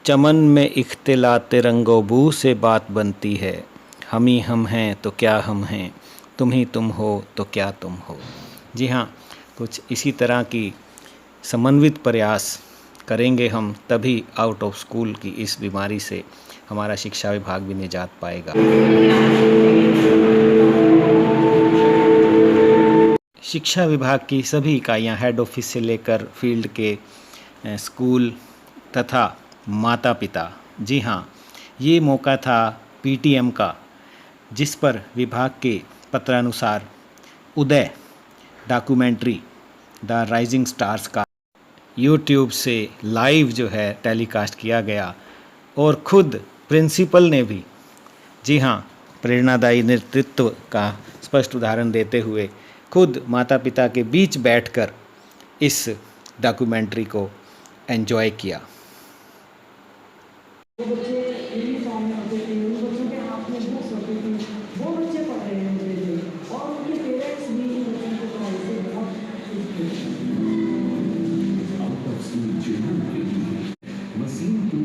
चमन में इख्तिलाते रंगो बू से बात बनती है। हम ही हम हैं तो क्या हम हैं, तुम ही तुम हो तो क्या तुम हो। जी हाँ, कुछ इसी तरह की समन्वित प्रयास करेंगे हम, तभी आउट ऑफ स्कूल की इस बीमारी से हमारा शिक्षा विभाग भी निजात पाएगा। शिक्षा विभाग की सभी इकाइयाँ, हेड ऑफिस से लेकर फील्ड के स्कूल तथा माता पिता, जी हाँ, ये मौका था पीटीएम का, जिस पर विभाग के पत्रानुसार उदय डॉक्यूमेंट्री द राइजिंग स्टार्स का यूट्यूब से लाइव जो है टेलीकास्ट किया गया। और खुद प्रिंसिपल ने भी, जी हाँ, प्रेरणादायी नेतृत्व का स्पष्ट उदाहरण देते हुए खुद माता पिता के बीच बैठकर इस डॉक्यूमेंट्री को एंजॉय किया।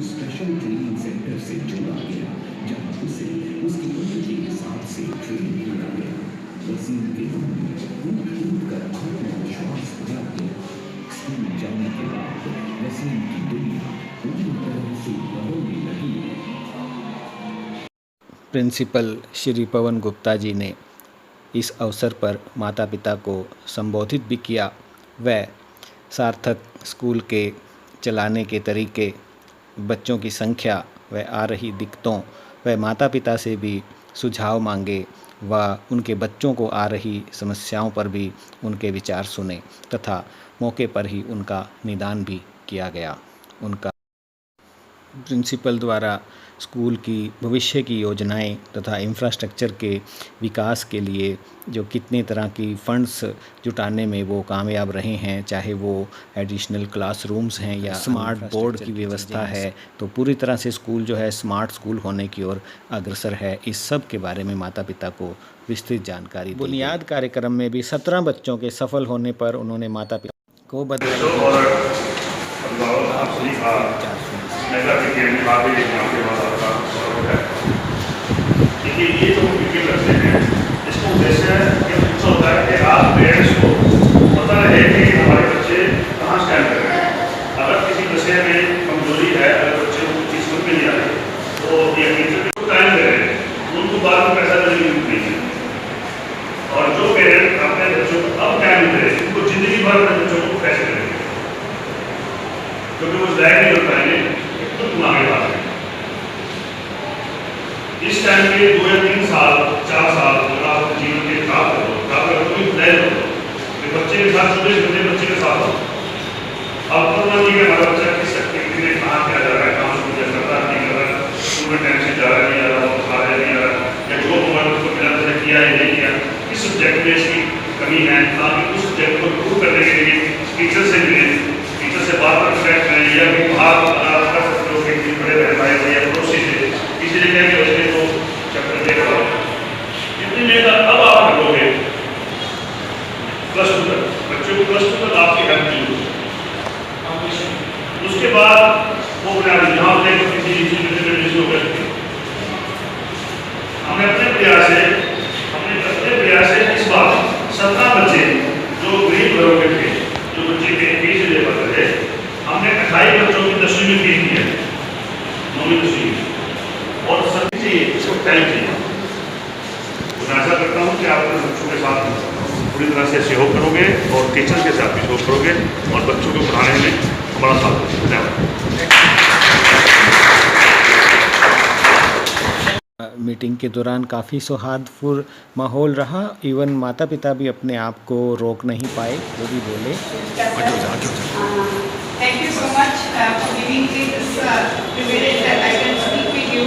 स्पेशल ट्रेनिंग सेंटर से जोड़ा गया, जहां उसे उसकी उम्र के हिसाब से ट्रेन किया गया। वसीम के मन में कूद कर आत्मविश्वास भरा गया। स्कूल जाने के बाद वसीम की दुनिया पूरी तरह से बदलने लगी। प्रिंसिपल श्री पवन गुप्ता जी ने इस अवसर पर माता पिता को संबोधित भी किया। वह सार्थक स्कूल के चलाने के तरीके, बच्चों की संख्या, व आ रही दिक्कतों, व माता पिता से भी सुझाव मांगे व उनके बच्चों को आ रही समस्याओं पर भी उनके विचार सुने तथा मौके पर ही उनका निदान भी किया गया। उनका प्रिंसिपल द्वारा स्कूल की भविष्य की योजनाएं तथा इंफ्रास्ट्रक्चर के विकास के लिए जो कितने तरह की फंड्स जुटाने में वो कामयाब रहे हैं, चाहे वो एडिशनल क्लासरूम्स हैं या स्मार्ट बोर्ड की व्यवस्था है, तो पूरी तरह से स्कूल जो है स्मार्ट स्कूल होने की ओर अग्रसर है। इस सब के बारे में माता पिता को विस्तृत जानकारी दी। बुनियाद कार्यक्रम में भी 17 बच्चों के सफल होने पर उन्होंने माता पिता को बधाई। देखिए, ये जो क्रिकेट करते हैं, इसका उद्देश्य है कि अच्छा होता है कि आप पेरेंट्स को पता रहे कि हमारे बच्चे कहाँ स्टैंड कर रहे हैं। अगर किसी विषय में कमजोरी है, अगर बच्चे को चीज़ समझ में नहीं आ रही, तो ये टीचर को टाइम दे रहे हैं, उनको बाद में पैसा देने की जरूरत नहीं है। और जो पेरेंट अपने बच्चों को अब टाइम दे रहे हैं, उनको जिंदगी भर अपने बच्चों को पैसे देंगे, क्योंकि वो ज़ाहिर नहीं हो पाएंगे। तो तुम्हारे बात है इस टाइम के 2 या 3 साल 4 साल अगर आप अपने जीवन के खराब करो कोई प्लान हो कि बच्चे के साथ 24 घंटे बच्चे के साथ हो। अब तो मान लीजिए हमारा बच्चा किस एक्टिविटी में कहाँ क्या जा रहा है, कहाँ स्कूल जा रहा है, नहीं कर रहा है, स्कूल में टाइम से जा रहा है नहीं जा रहा, वो खा रहा नहीं आ रहा, या जो होमवर्क उसको मिला था किया है नहीं किया, किस सब्जेक्ट में इसकी कमी है, ताकि उस सब्जेक्ट को इम्प्रूव करने के लिए टीचर से मिले, टीचर से बात कर करेक्ट करें, या भी बाहर कर सकते हो कि बड़े बहन भाई से या पड़ोसी से किसी जगह के बच्चे को चक्कर दे रहा हो। इतनी मेहनत अब आप करोगे प्लस 2 तक, बच्चों को प्लस 2 तक आपकी हेल्प की, उसके बाद वो यहाँ पे किसी हो गए। हमने अपने प्रयास से इस बार 17 बच्चे जो गरीब घरों के थे, जो बच्चे के फीस दे पाते थे, हमने 28 बच्चों की 10वीं में फीस दी है, 9वीं 10वीं में, और सभी चाहिए इसको टाइम चाहिए। मैं आशा करता हूँ कि आप अपने बच्चों के साथ पूरी तरह से सहयोग करोगे और टीचर्स के साथ भी सहयोग करोगे और बच्चों को पढ़ाने में हमारा साथ दोगे। धन्यवाद। मीटिंग के दौरान काफ़ी सौहार्दपूर्ण माहौल रहा। इवन माता पिता भी अपने आप को रोक नहीं पाए, वो भी बोले। Thank you so much for giving me this privilege that I can speak with you.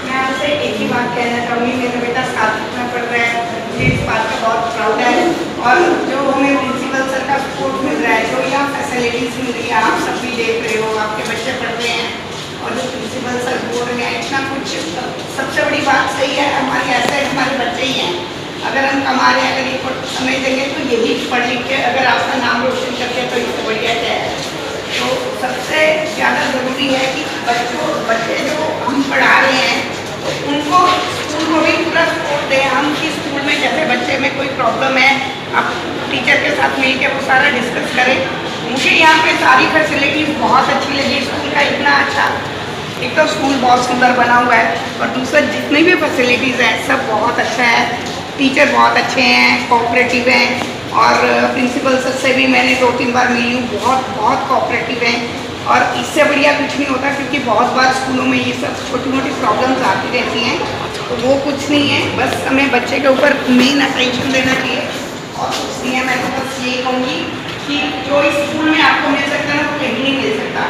मैं आपसे एक ही बात कहना चाहूँगी, मेरा बेटा 7वीं में पढ़ रहा है, मुझे इस बात का बहुत प्राउड है। और जो हमें प्रिंसिपल सर का सपोर्ट मिल रहा है, जो यहाँ फैसिलिटीज़ मिल रही है, आप सब भी देख रहे हो, आपके बच्चे पढ़ रहे हैं, और जो प्रिंसिपल सर बोल रहे हैं इतना कुछ, सबसे बड़ी बात सही है, हमारे ऐसे हमारे बच्चे ही हैं। अगर हम कमा रहे हैं, अगर ये समय देंगे तो यही पढ़ लिख के अगर आपका नाम रोशन करके, तो इससे बढ़िया क्या है। तो सबसे ज़्यादा ज़रूरी है कि बच्चों करते हैं हम कि स्कूल में जैसे बच्चे में कोई प्रॉब्लम है, आप टीचर के साथ मिल के वो सारा डिस्कस करें। मुझे यहाँ पे सारी फैसिलिटीज़ बहुत अच्छी लगी, स्कूल का इतना अच्छा, एक तो स्कूल बहुत सुंदर बना हुआ है और दूसरा जितनी भी फैसिलिटीज़ हैं सब बहुत अच्छा है। टीचर बहुत अच्छे हैं, कोऑपरेटिव हैं और प्रिंसिपल सर से भी मैंने 2-3 बार मिली हूँ, बहुत बहुत कोऑपरेटिव हैं। और इससे बढ़िया कुछ नहीं होता क्योंकि बहुत बार स्कूलों में ये सब छोटी मोटी प्रॉब्लम्स आती रहती हैं, तो वो कुछ नहीं है, बस हमें बच्चे के ऊपर मेन अटेंशन देना चाहिए और कुछ नहीं है। मैं तो बस ये कहूँगी कि जो इस स्कूल में आपको मिल सकता है ना वो कहीं नहीं मिल सकता।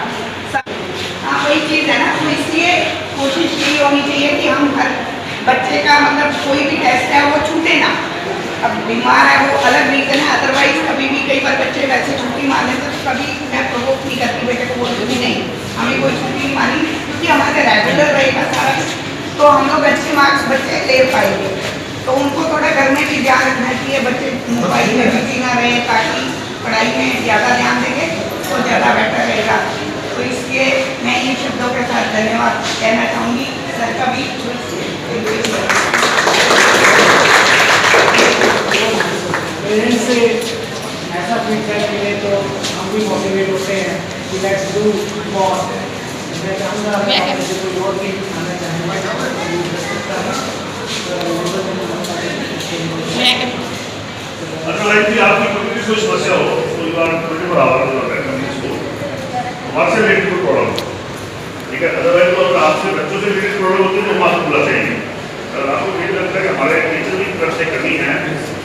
हाँ वही चीज़ है ना, तो इसलिए कोशिश यही होनी चाहिए कि हम हर बच्चे का मतलब कोई भी टेस्ट है वो छूटे ना। अब बीमार है वो अलग रीज़न है, अदरवाइज कभी भी कई बार बच्चे वैसे छुट्टी मार लेते तो कभी मैं प्रोवोक नहीं करती बेटे को, बोलती भी नहीं हमें कोई छुट्टी नहीं मानी क्योंकि हमारे रेगुलर रहेगा सारा, तो हम लोग अच्छे मार्क्स बच्चे ले पाएंगे। तो उनको थोड़ा घर में भी ध्यान रखना चाहिए, बच्चे मोबाइल में बिजी ना रहे ताकि पढ़ाई में ज़्यादा ध्यान देंगे तो ज़्यादा बेटर रहेगा। तो इसलिए मैं इन शब्दों के साथ धन्यवाद कहना चाहूँगी सर का भी। पेरेंट्स से ऐसा फीडबैक मिले तो हम भी मोटिवेट होते हैं कि लेट्स डू मोर। मैं चाहूँगा जैसे कोई और भी आना अदरवाइज भी आपकी कोई समस्या हो, कोई बार छोटे बराबर हमारे से रिलेटेड कोई प्रॉब्लम, ठीक है। अदरवाइज तो अगर आपसे बच्चों से रिलेटेड प्रॉब्लम होती है तो हम आपको बुला चाहिए। अगर आपको ये लगता है कि हमारे टीचर की तरफ से कमी है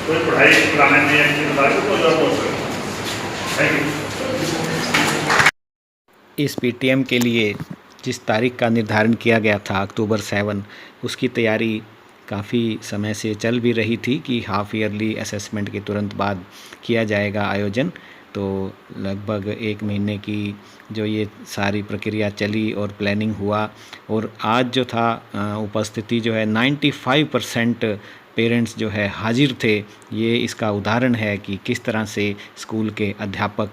कोई पढ़ाई कराने में या किसी बता तो कोई और बोल सकते। Thank you. इस पीटीएम के लिए जिस तारीख का निर्धारण किया गया था अक्टूबर 7, उसकी तैयारी काफ़ी समय से चल भी रही थी कि हाफ ईयरली असेसमेंट के तुरंत बाद किया जाएगा आयोजन। तो लगभग 1 महीने की जो ये सारी प्रक्रिया चली और प्लानिंग हुआ और आज जो था उपस्थिति जो है 95% पेरेंट्स जो है हाजिर थे। ये इसका उदाहरण है कि किस तरह से स्कूल के अध्यापक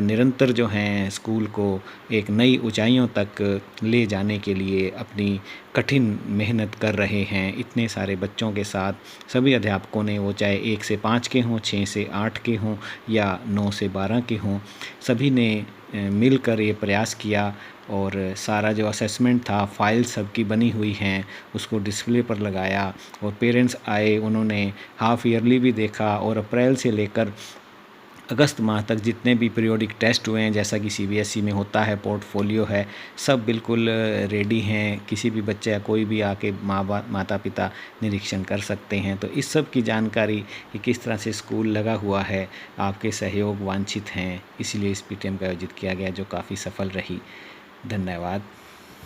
निरंतर जो हैं स्कूल को एक नई ऊंचाइयों तक ले जाने के लिए अपनी कठिन मेहनत कर रहे हैं। इतने सारे बच्चों के साथ सभी अध्यापकों ने, वो चाहे 1 से 5 के हों, 6 से 8 के हों या 9 से 12 के हों, सभी ने मिलकर ये प्रयास किया और सारा जो असेसमेंट था, फाइल सबकी बनी हुई हैं, उसको डिस्प्ले पर लगाया और पेरेंट्स आए, उन्होंने हाफ ईयरली भी देखा और अप्रैल से लेकर अगस्त माह तक जितने भी पीरियोडिक टेस्ट हुए हैं, जैसा कि सीबीएसई में होता है, पोर्टफोलियो है, सब बिल्कुल रेडी हैं। किसी भी बच्चे या कोई भी आके माता पिता निरीक्षण कर सकते हैं। तो इस सब की जानकारी कि किस तरह से स्कूल लगा हुआ है, आपके सहयोग वांछित हैं, इसलिए इस पीटीएम का आयोजित किया गया जो काफ़ी सफल रही। धन्यवाद।